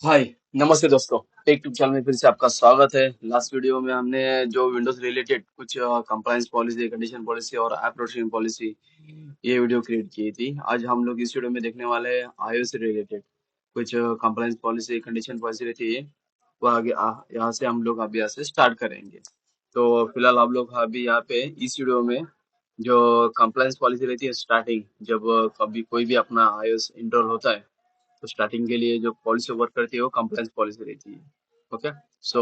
हाय। नमस्ते दोस्तों। Take tube channel में फिर से आपका स्वागत है। लास्ट वीडियो में हमने जो विंडोज रिलेटेड कुछ कंप्लायंस पॉलिसी, कंडीशन पॉलिसी और ऐप प्रोटेक्शन पॉलिसी ये वीडियो क्रिएट की थी। आज हम लोग इस वीडियो में देखने वाले हैं आईओएस से रिलेटेड कुछ कंप्लायंस पॉलिसी, कंडीशन पॉलिसी रहती है। वो आगे यहाँ से हम लोग अभी यहाँ से स्टार्ट करेंगे। तो फिलहाल आप लोग अभी यहाँ पे इस वीडियो में जो कंप्लायंस पॉलिसी रहती है, स्टार्टिंग जब कभी कोई भी अपना आईओएस इंस्टॉल होता है तो स्टार्टिंग के लिए जो पॉलिसी वर्क करती है वो कंप्लायंस पॉलिसी रहती है। ओके। सो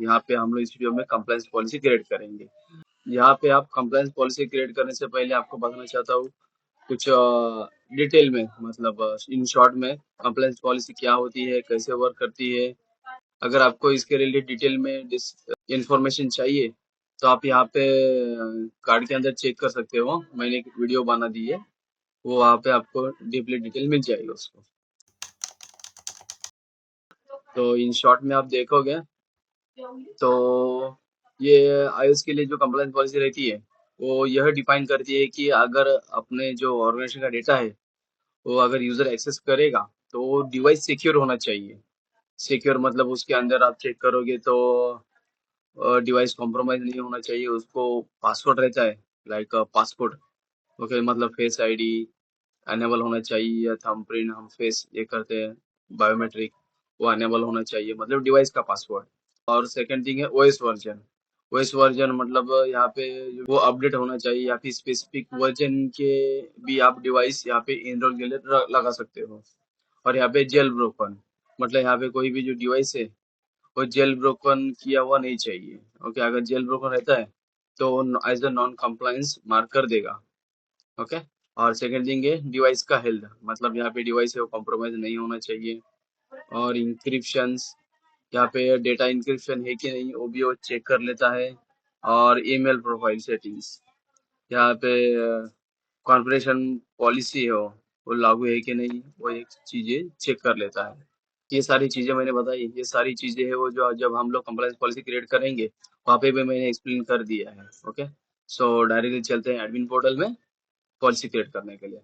यहाँ पे हम लोग इस वीडियो में कंप्लायंस पॉलिसी क्रिएट करेंगे। यहाँ पे आप कंप्लायंस पॉलिसी क्रिएट करने से पहले आपको बताना चाहता हूँ कुछ डिटेल में, मतलब इन शॉर्ट में कंप्लायंस पॉलिसी क्या होती है, कैसे वर्क करती है। अगर आपको इसके रिलेटेड डिटेल में इंफॉर्मेशन चाहिए तो आप यहाँ पे कार्ड के अंदर चेक कर सकते हो। मैंने एक वीडियो बना दी है, वो वहाँ पे आपको डीपली डिटेल मिल जाएगा उसको। तो इन शॉर्ट में आप देखोगे तो ये आईओएस के लिए जो कंप्लायंस पॉलिसी रहती है वो यह डिफाइन करती है कि अगर अपने जो ऑर्गेनाइजेशन का डेटा है वो अगर यूजर एक्सेस करेगा तो वो डिवाइस सिक्योर होना चाहिए। सिक्योर मतलब उसके अंदर आप चेक करोगे तो डिवाइस कॉम्प्रोमाइज नहीं होना चाहिए। उसको पासवर्ड रहता है, लाइक पासपोर्ट। ओके, मतलब फेस आईडी अनेबल होना चाहिए या थंबप्रिंट हम फेस ये करते हैं, बायोमेट्रिक, वो अनेबल होना चाहिए, मतलब डिवाइस का पासवर्ड। और सेकंड थिंग है ओएस वर्जन। ओएस वर्जन मतलब यहाँ पे वो अपडेट होना चाहिए या फिर स्पेसिफिक वर्जन के भी आप डिवाइस यहाँ पे इनरोल के लिए लगा सकते हो। और यहाँ पे जेल ब्रोकन, मतलब यहाँ पे कोई भी जो डिवाइस है वो जेल ब्रोकन किया हुआ नहीं चाहिए। ओके, अगर जेल ब्रोकन रहता है तो as a non compliance mark कर देगा। ओके। और सेकंड थिंग है डिवाइस का हेल्थ, मतलब यहाँ पे डिवाइस है वो कॉम्प्रोमाइज नहीं होना चाहिए। और इंक्रिप्शंस, यहाँ पे डेटा इंक्रिप्शन है कि नहीं वो भी वो चेक कर लेता है। और ईमेल प्रोफाइल सेटिंग्स, यहाँ पे कॉन्फ़िगरेशन पॉलिसी हो वो लागू है कि नहीं वो एक चीजें चेक कर लेता है। ये सारी चीजें मैंने बताई, ये सारी चीजें है वो जो जब हम लोग कंप्लायंस पॉलिसी क्रिएट करेंगे वहाँ पे भी मैंने एक्सप्लेन कर दिया है। ओके। सो डायरेक्टली चलते हैं एडमिन पोर्टल में पॉलिसी क्रिएट करने के लिए।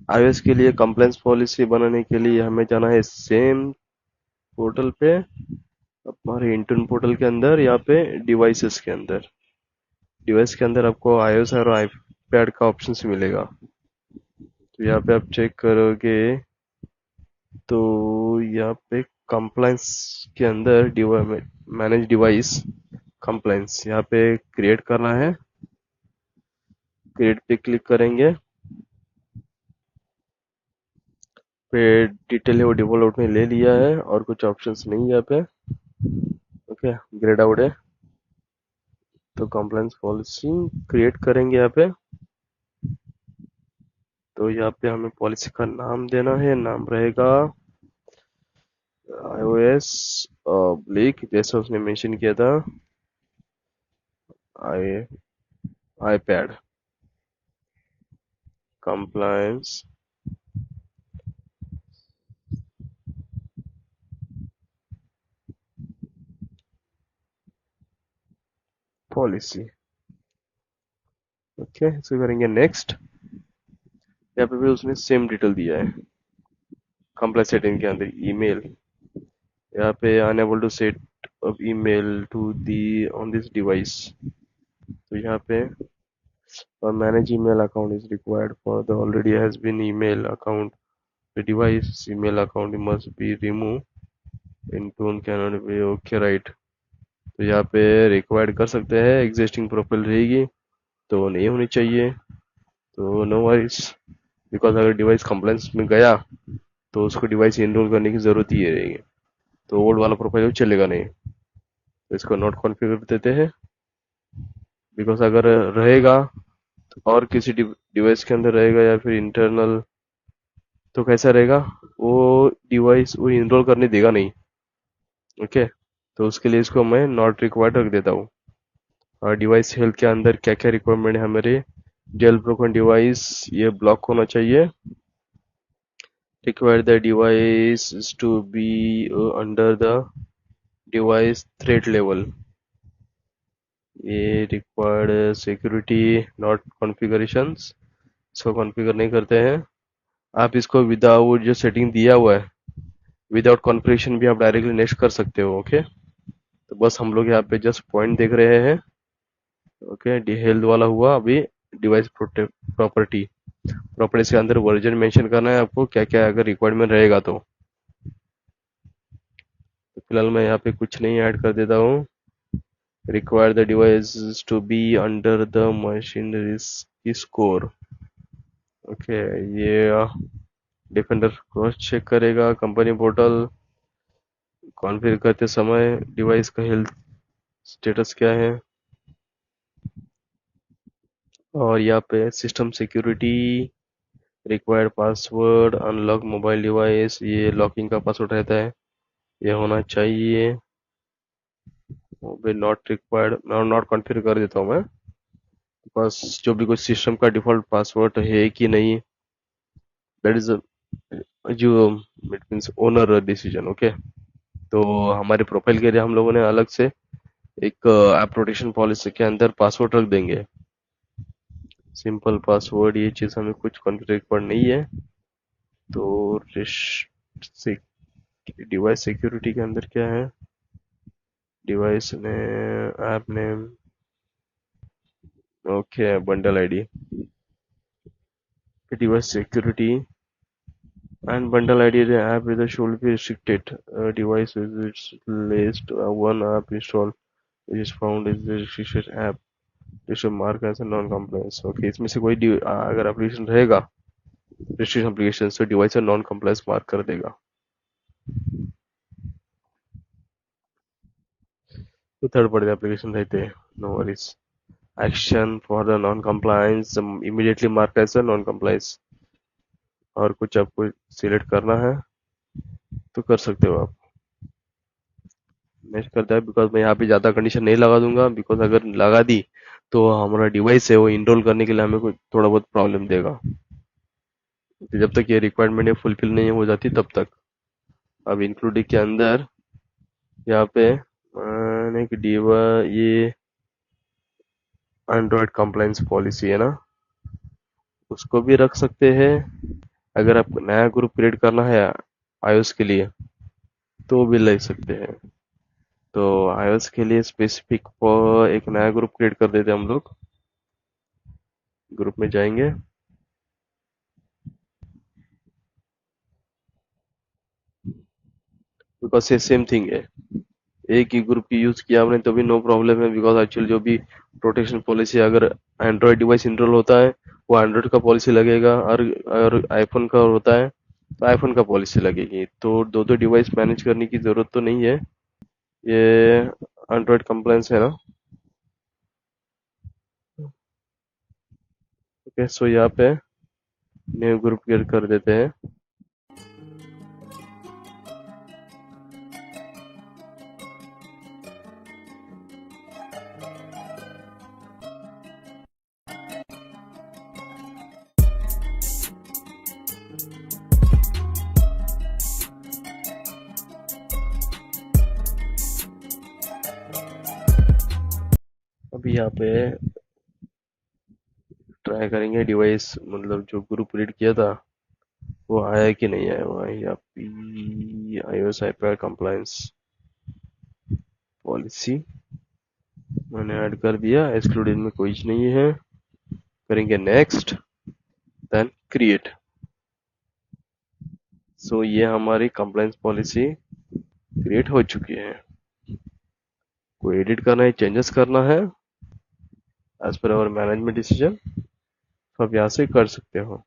iOS के लिए कंप्लायंस पॉलिसी बनाने के लिए हमें जाना है सेम पोर्टल पे, हमारे इंटर्न पोर्टल के अंदर, यहाँ पे डिवाइसेस के अंदर। डिवाइस के अंदर आपको iOS और iPad का ऑप्शन मिलेगा। तो यहाँ पे आप चेक करोगे तो यहाँ पे कंप्लायंस के अंदर मैनेज डिवाइस कंप्लायंस, यहाँ पे क्रिएट करना है। क्रिएट पे क्लिक करेंगे, पे डिटेल है वो डिफॉल्ट में ले लिया है और कुछ ऑप्शंस नहीं है यहाँ पे। ओके, ग्रेड आउट है। तो कंप्लायंस पॉलिसी क्रिएट करेंगे यहाँ पे। तो यहाँ पे हमें पॉलिसी का नाम देना है। नाम रहेगा iOS ब्लिक, जैसा उसने मेंशन किया था, आई iPad कंप्लायंस पॉलिसी। ओके, इसको करेंगे नेक्स्ट। यहाँ पे भी उसने सेम डिटेल दिया है। कंप्लायंस सेटिंग के अंदर ईमेल, यहाँ पे unable to set up email to the on this device. तो यहाँ पे a manage email account is required for the already has been email account. The device email account must be removed in tone cannot be okay right. तो यहाँ पे required कर सकते हैं, existing profile रहेगी तो नहीं होनी चाहिए। तो नो वरीज, बिकॉज अगर डिवाइस कंप्लायंस में गया तो उसको डिवाइस इनरोल करने की जरूरत ही रहेगी। तो ओल्ड वाला प्रोफाइल चलेगा नहीं। तो इसको नॉट कॉन्फ़िगर देते हैं, बिकॉज अगर रहेगा तो और किसी डिवाइस के अंदर रहेगा या फिर इंटरनल, तो कैसा रहेगा, वो डिवाइस वो इनरोल करने देगा नहीं। ओके, तो उसके लिए इसको मैं नॉट रिक्वायर्ड रख देता हूँ। और डिवाइस हेल्थ के अंदर क्या क्या रिक्वायरमेंट है हमारे, जेल ब्रोकन डिवाइस ये ब्लॉक होना चाहिए। Require the device to be under the device threat level, ये रिक्वायर्ड सिक्योरिटी नॉट कॉन्फ़िगरेशंस, इसको कॉन्फ़िगर नहीं करते हैं। आप इसको विदाउट जो सेटिंग दिया हुआ है विदाउट कॉन्फ़िगरेशन भी आप डायरेक्टली नेक्स्ट कर सकते हो। ओके, तो बस हम लोग यहाँ पे जस्ट पॉइंट देख रहे हैं। ओके, डी हेल्थ वाला हुआ। अभी डिवाइस प्रॉपर्टी प्रॉपर्टीज के अंदर वर्जन मेंशन करना है आपको, क्या क्या अगर रिक्वायरमेंट रहेगा तो फिलहाल मैं यहाँ पे कुछ नहीं ऐड कर देता हूँ। require the devices to be under the machine risk score। Okay, ये डिफेंडर क्रॉस चेक करेगा कंपनी पोर्टल कॉन्फ़िगर करते समय डिवाइस का हेल्थ स्टेटस क्या है। और यहाँ पे system security required password unlock mobile device, ये लॉकिंग का पासवर्ड रहता है, ये होना चाहिए। नॉट रिक्वायर्ड, नॉट कॉन्फ़िगर कर देता हूँ मैं, बस जो भी कोई सिस्टम का डिफॉल्ट पासवर्ड है कि नहीं, दैट इज जो it means owner decision. Okay, तो हमारे प्रोफाइल के लिए हम लोगों ने अलग से एक ऐप प्रोटेक्शन पॉलिसी के अंदर पासवर्ड रख देंगे, सिंपल पासवर्ड। ये चीज़ हमें कुछ कॉन्फ़िगर नहीं है। तो डिवाइस सिक्योरिटी के अंदर क्या है, डिवाइस ने app name, okay, bundle ID, device security and bundle ID the app either should be restricted device with its list one app install which is found is the restricted app it should mark as a non compliance। Okay, इसमें से कोई अगर application रहेगा restriction application तो device non compliance mark कर देगा। तो third party application रहते हैं, no worries, action for the non compliance immediately mark as a non compliance. और कुछ आपको सिलेक्ट करना है तो कर सकते हो आप, नेक्स्ट करता है। बिकॉज मैं यहाँ पे ज़्यादा कंडीशन नहीं लगा दूंगा, बिकॉज अगर लगा दी तो हमारा डिवाइस है वो इंस्टॉल करने के लिए हमें कोई थोड़ा बहुत प्रॉब्लम देगा, तो जब तक ये रिक्वायरमेंट ये फुलफिल नहीं हो जाती तब तक। अब इंक्लूडिंग के अंदर यहाँ पे एक डिवा ये एंड्रॉयड कंप्लायंस पॉलिसी है ना, उसको भी रख सकते हैं। अगर आपको नया ग्रुप क्रिएट करना है iOS के लिए तो भी ले सकते हैं। तो iOS के लिए स्पेसिफिक एक नया ग्रुप क्रिएट कर देते हैं हम लोग। ग्रुप में जाएंगे, बिकॉज ये सेम थिंग है, एक ही ग्रुप की यूज किया आपने तो भी नो प्रॉब्लम है। बिकॉज एक्चुअली जो भी प्रोटेक्शन पॉलिसी अगर एंड्रॉयड डिवाइस इंस्टॉल होता है वो एंड्रॉयड का पॉलिसी लगेगा, और आईफोन का होता है तो आईफोन का पॉलिसी लगेगी। तो दो दो डिवाइस मैनेज करने की जरूरत तो नहीं है, ये एंड्रॉयड कंप्लायंस है ना। ओके, सो यहाँ पे न्यू ग्रुप क्रिएट कर देते हैं। अभी यहाँ पे ट्राई करेंगे डिवाइस, मतलब जो ग्रुप क्रिएट किया था वो आया कि नहीं आया हुआ है। या P iOS iPad compliance policy मैंने ऐड कर दिया, एक्सक्लूडेड में कोई नहीं है। करेंगे नेक्स्ट, देन क्रिएट। सो ये हमारी कंप्लायंस पॉलिसी क्रिएट हो चुकी है। कोई एडिट करना है, चेंजेस करना है as per hour management decision तो आप यहाँ से कर सकते हो।